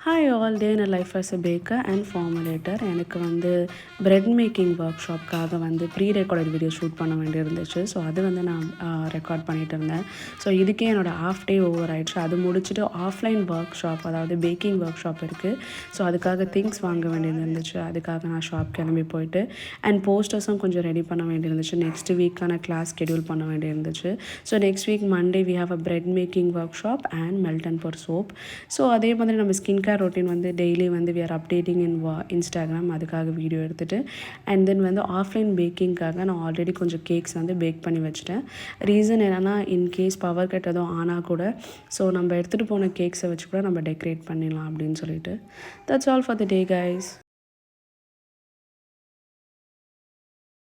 Hi all day in life as a baker and formulator. எனக்கு வந்து bread making work ஷாப்க்காக வந்து pre recorded video shoot பண்ண வேண்டியிருந்துச்சு. So அது வந்து நான் ரெக்கார்ட் பண்ணிகிட்டு இருந்தேன். ஸோ இதுக்கே என்னோடய ஆஃப் டே ஓவர் ஆயிடுச்சு. அது முடிச்சுட்டு ஆஃப்லைன் ஒர்க் ஷாப், அதாவது பேக்கிங் ஒர்க் ஷாப் இருக்குது. ஸோ அதுக்காக திங்ஸ் வாங்க வேண்டியது இருந்துச்சு. அதுக்காக நான் ஷாப் கிளம்பி போயிட்டு அண்ட் போஸ்டர்ஸும் கொஞ்சம் ரெடி பண்ண வேண்டியிருந்துச்சு. நெக்ஸ்ட் வீக்கான கிளாஸ் ஷெடியூல் பண்ண வேண்டியிருந்துச்சு. So next week Monday we have a bread making workshop and melt and pour soap. So அதே மாதிரி நம்ம ஸ்கின் கேர் ரொட்டீன் வந்து டெய்லி வந்து we are updating in Instagram. அதுக்காக வீடியோ எடுத்துகிட்டு அண்ட் தென் வந்து ஆஃப்லைன் பேக்கிங்காக நான் ஆல்ரெடி கொஞ்சம் கேக்ஸ் வந்து பேக் பண்ணி வச்சுட்டேன். ரீசன் என்னென்னா, இன்கேஸ் பவர் கட் எதுவும் ஆனால் கூட ஸோ நம்ம எடுத்துகிட்டு போன கேக்ஸை வச்சு கூட நம்ம டெக்கரேட் பண்ணிடலாம் அப்படின்னு சொல்லிட்டு. That's all for the day guys.